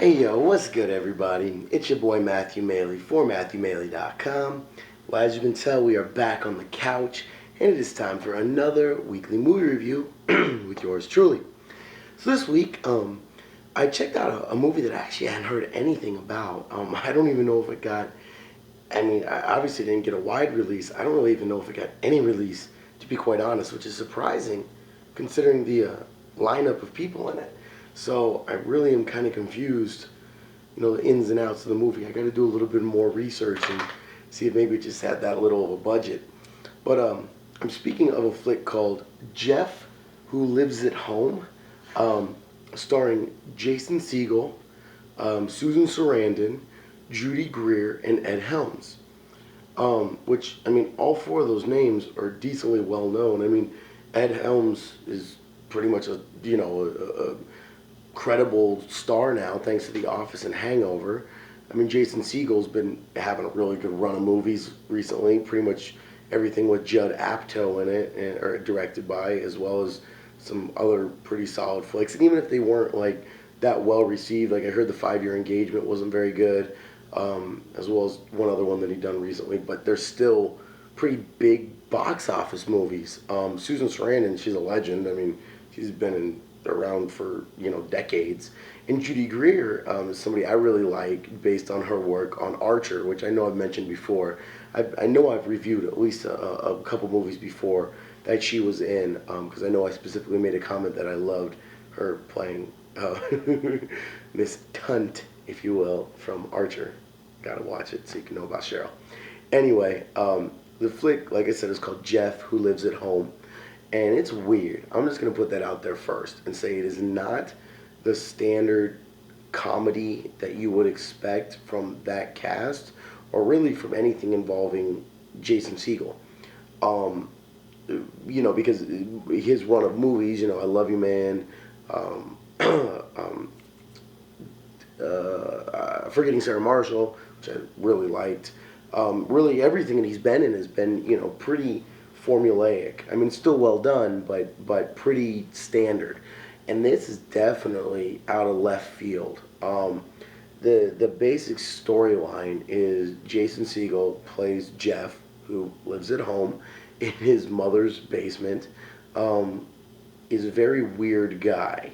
Hey yo, what's good everybody? It's your boy Matthew Maley for MatthewMaley.com. Well, as you can tell, we are back on the couch, and it is time for another weekly movie review with yours truly. So this week, I checked out a movie that I actually hadn't heard anything about. I don't even know if it got, I obviously didn't get a wide release. I don't really even know if it got any release, to be quite honest, which is surprising considering the lineup of people in it. So I really am kind of confused, the ins and outs of the movie. I got to do a little bit more research and see if maybe it just had that little of a budget. But I'm speaking of a flick called Jeff Who Lives at Home, starring Jason Segel, Susan Sarandon, Judy Greer, and Ed Helms. Which, all four of those names are decently well known. Ed Helms is pretty much a credible star now, thanks to The Office and Hangover. Jason Segel's been having a really good run of movies recently. Pretty much everything with Judd Apatow in it, or directed by, as well as some other pretty solid flicks. And even if they weren't like that well received, like I heard the 5-Year Engagement wasn't very good, as well as one other one that he done recently. But they're still pretty big box office movies. Susan Sarandon, she's a legend. She's been around for decades. And Judy Greer is somebody I really like based on her work on Archer, which I know I've mentioned before. I know I've reviewed at least a couple movies before that she was in, because I know I specifically made a comment that I loved her playing Miss Tunt, if you will, from Archer. Gotta watch it so you can know about Cheryl. Anyway, the flick, like I said, is called Jeff Who Lives at Home. And it's weird. I'm just going to put that out there first and say it is not the standard comedy that you would expect from that cast, or really from anything involving Jason Segel. Because his run of movies, I Love You Man, Forgetting Sarah Marshall, which I really liked. Really everything that he's been in has been, pretty formulaic. Still well done, but pretty standard. And this is definitely out of left field. The basic storyline is Jason Segel plays Jeff, who lives at home in his mother's basement. Is a very weird guy.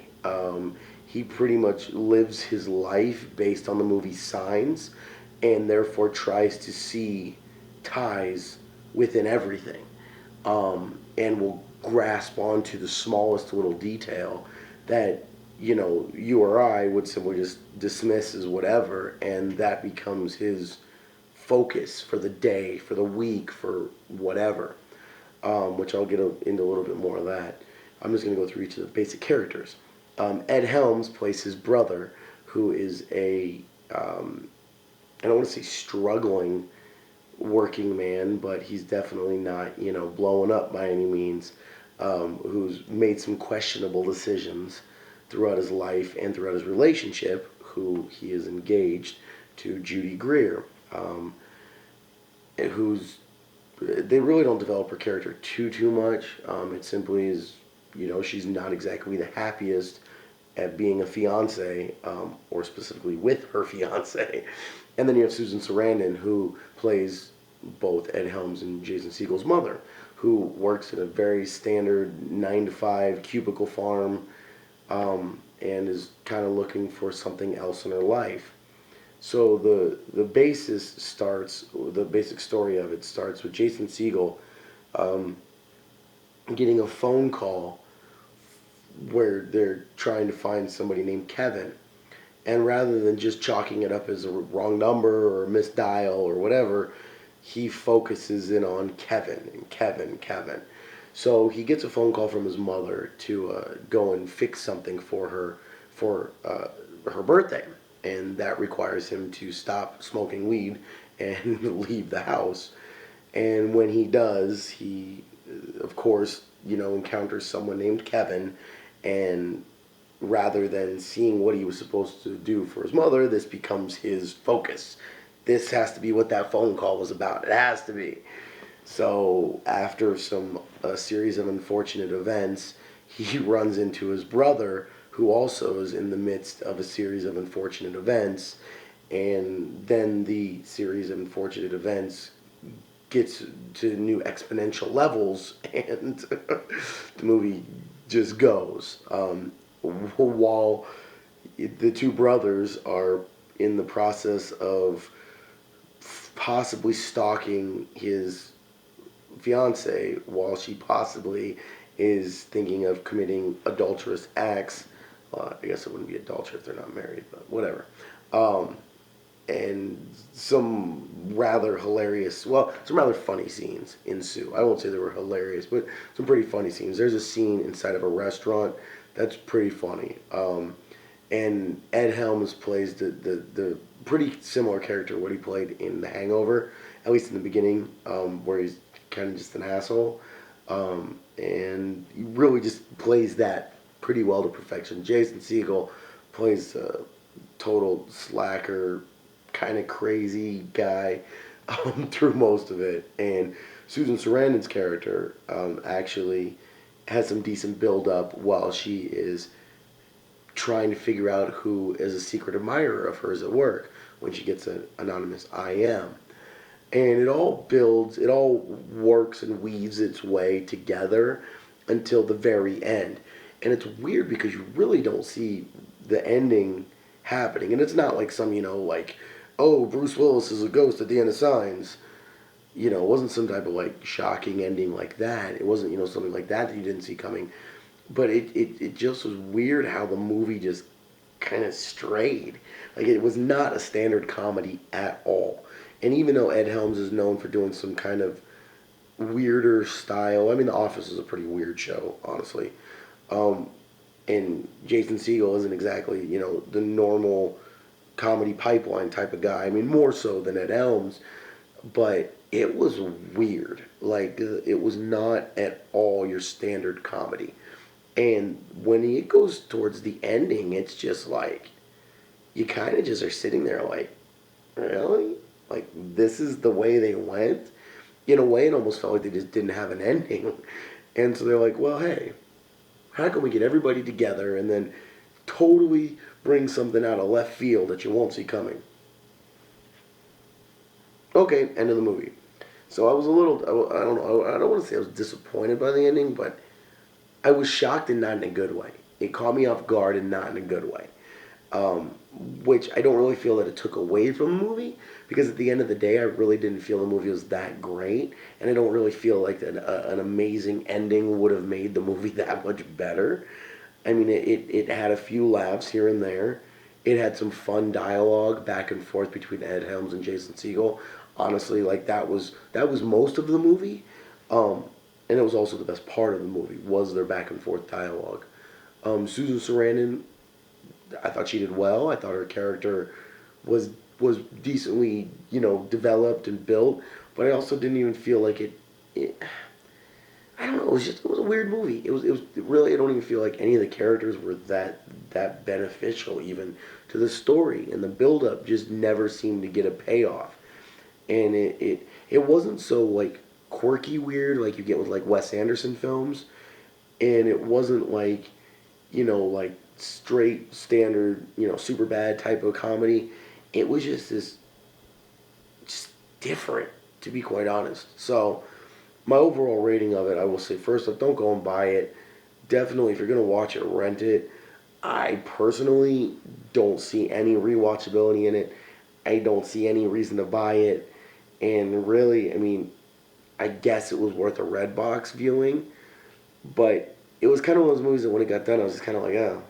He pretty much lives his life based on the movie Signs, and therefore tries to see ties within everything. And will grasp onto the smallest little detail that you or I would simply just dismiss as whatever, and that becomes his focus for the day, for the week, for whatever. Which I'll get into a little bit more of that. I'm just going to go through each of the basic characters. Ed Helms plays his brother, who is I don't want to say struggling working man, but he's definitely not, blowing up by any means, who's made some questionable decisions throughout his life and throughout his relationship, who he is engaged to Judy Greer, they really don't develop her character too much. It simply is, she's not exactly the happiest at being a fiance, or specifically with her fiance. And then you have Susan Sarandon, who plays both Ed Helms and Jason Segel's mother, who works in a very standard 9-to-5 cubicle farm, and is kind of looking for something else in her life. So the basic story of it starts with Jason Segel getting a phone call where they're trying to find somebody named Kevin. And rather than just chalking it up as a wrong number or a misdial or whatever, he focuses in on Kevin and Kevin. So he gets a phone call from his mother to go and fix something for her for her birthday. And that requires him to stop smoking weed and leave the house. And when he does, he, of course, encounters someone named Kevin. And rather than seeing what he was supposed to do for his mother, this becomes his focus. This has to be what that phone call was about. It has to be. So after a series of unfortunate events, he runs into his brother, who also is in the midst of a series of unfortunate events, and then the series of unfortunate events gets to new exponential levels, and the movie just goes. While the two brothers are in the process of possibly stalking his fiance, while she possibly is thinking of committing adulterous acts. Well, I guess it wouldn't be adultery if they're not married, but whatever. Um, and some rather hilarious, well, some rather funny scenes ensue. I won't say they were hilarious, but some pretty funny scenes. There's a scene inside of a restaurant that's pretty funny. And Ed Helms plays the pretty similar character what he played in The Hangover, at least in the beginning, where he's kind of just an asshole. And he really just plays that pretty well to perfection. Jason Segel plays a total slacker, kind of crazy guy through most of it. And Susan Sarandon's character actually has some decent build up while she is trying to figure out who is a secret admirer of hers at work when she gets an anonymous IM. And it all builds, it all works and weaves its way together until the very end. And it's weird because you really don't see the ending happening. And it's not like some, like, oh, Bruce Willis is a ghost at the end of Signs. It wasn't some type of like shocking ending like that. It wasn't, something like that you didn't see coming. But it just was weird how the movie just kind of strayed. Like, it was not a standard comedy at all. And even though Ed Helms is known for doing some kind of weirder style, I mean, The Office is a pretty weird show, honestly. And Jason Segel isn't exactly, the normal comedy pipeline type of guy. I mean, more so than Ed Helms. But it was weird. Like, it was not at all your standard comedy. And when it goes towards the ending, it's just like, you kind of just are sitting there like, really? Like, this is the way they went? In a way, it almost felt like they just didn't have an ending. And so they're like, well, hey, how can we get everybody together and then totally bring something out of left field that you won't see coming? Okay, end of the movie. So I was a little, I don't know, I don't want to say I was disappointed by the ending, but I was shocked and not in a good way. It caught me off guard and not in a good way. Which I don't really feel that it took away from the movie, because at the end of the day, I really didn't feel the movie was that great, and I don't really feel like an amazing ending would have made the movie that much better. I mean, it had a few laughs here and there. It had some fun dialogue back and forth between Ed Helms and Jason Segel. Honestly, like that was most of the movie. And it was also the best part of the movie, was their back and forth dialogue. Susan Sarandon, I thought she did well. I thought her character was decently, developed and built. But I also didn't even feel like it I don't know. It was a weird movie. It really. I don't even feel like any of the characters were that beneficial even to the story, and the build up just never seemed to get a payoff. And it wasn't so like quirky weird like you get with like Wes Anderson films, and it wasn't like, like straight standard, super bad type of comedy. It was just just different, to be quite honest. So my overall rating of it, I will say, first off, don't go and buy it. Definitely, if you're going to watch it, rent it. I personally don't see any rewatchability in it. I don't see any reason to buy it. And really, I mean, I guess it was worth a Redbox viewing. But it was kind of one of those movies that when it got done, I was just kind of like, oh,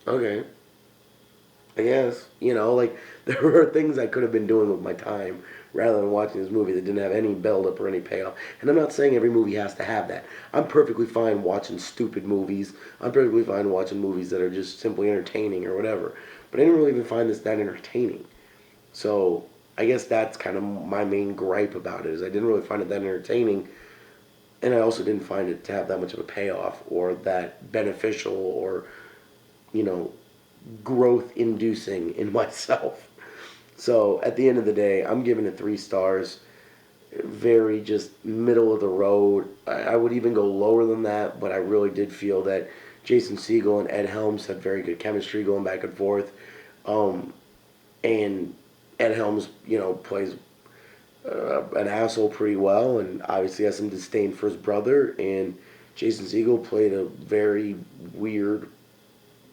okay. I guess, like there were things I could have been doing with my time rather than watching this movie that didn't have any build up or any payoff. And I'm not saying every movie has to have that. I'm perfectly fine watching stupid movies. I'm perfectly fine watching movies that are just simply entertaining or whatever. But I didn't really even find this that entertaining. So I guess that's kind of my main gripe about it, is I didn't really find it that entertaining, and I also didn't find it to have that much of a payoff or that beneficial or, you know, growth inducing in myself. So at the end of the day, I'm giving it 3 stars. Very just middle of the road. I would even go lower than that, but I really did feel that Jason Segel and Ed Helms had very good chemistry going back and forth. And Ed Helms, plays an asshole pretty well, and obviously has some disdain for his brother. And Jason Segel played a very weird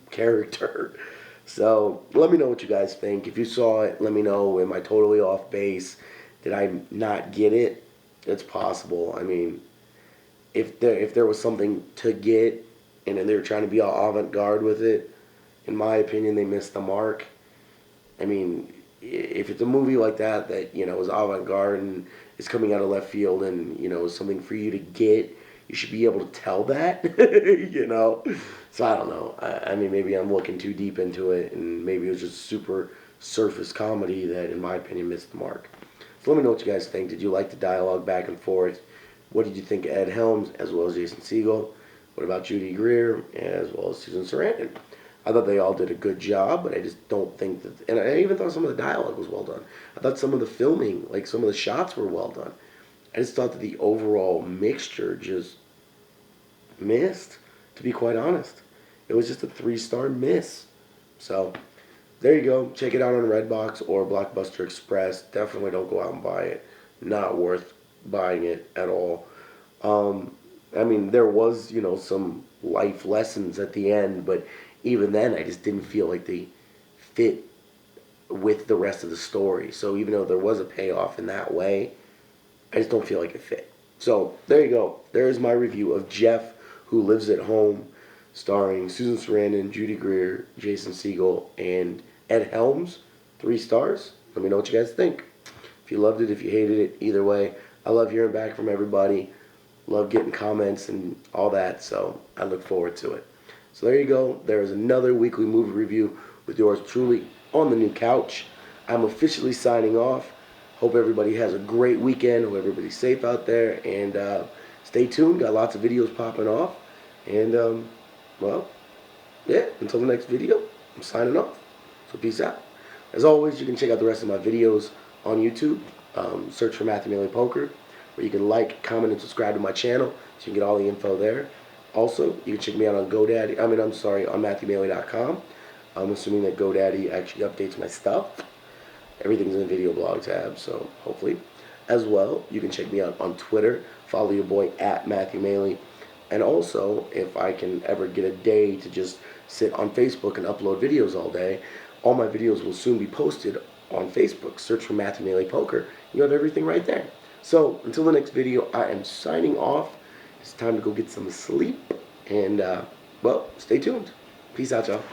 character. So let me know what you guys think. If you saw it, let me know. Am I totally off base? Did I not get it? It's possible. I mean, if there was something to get, and then they were trying to be all avant-garde with it, in my opinion, they missed the mark. I mean, if it's a movie like that is avant-garde and is coming out of left field and is something for you to get, you should be able to tell that. So I don't know. I mean, maybe I'm looking too deep into it, and maybe it was just super surface comedy that, in my opinion, missed the mark. So let me know what you guys think. Did you like the dialogue back and forth? What did you think of Ed Helms as well as Jason Segel? What about Judy Greer as well as Susan Sarandon? I thought they all did a good job, but I just don't think that... And I even thought some of the dialogue was well done. I thought some of the filming, like some of the shots were well done. I just thought that the overall mixture just missed, to be quite honest. It was just a 3-star miss. So, there you go. Check it out on Redbox or Blockbuster Express. Definitely don't go out and buy it. Not worth buying it at all. I mean, there was, some life lessons at the end, but even then, I just didn't feel like they fit with the rest of the story. So even though there was a payoff in that way, I just don't feel like it fit. So there you go. There is my review of Jeff, Who Lives at Home, starring Susan Sarandon, Judy Greer, Jason Segel, and Ed Helms. 3 stars. Let me know what you guys think. If you loved it, if you hated it, either way, I love hearing back from everybody. Love getting comments and all that, so I look forward to it. So there you go. There is another weekly movie review with yours truly on the new couch. I'm officially signing off. Hope everybody has a great weekend. Hope everybody's safe out there. And stay tuned. Got lots of videos popping off. And, well, yeah, until the next video, I'm signing off. So peace out. As always, you can check out the rest of my videos on YouTube. Search for Matthew Maley Poker, where you can like, comment, and subscribe to my channel so you can get all the info there. Also, you can check me out on GoDaddy. on MatthewMaley.com. I'm assuming that GoDaddy actually updates my stuff. Everything's in the video blog tab, so hopefully. As well, you can check me out on Twitter. Follow your boy at Matthew Maley. And also, if I can ever get a day to just sit on Facebook and upload videos all day, all my videos will soon be posted on Facebook. Search for Matthew Maley Poker. You have everything right there. So, until the next video, I am signing off. It's time to go get some sleep. And, well, stay tuned. Peace out, y'all.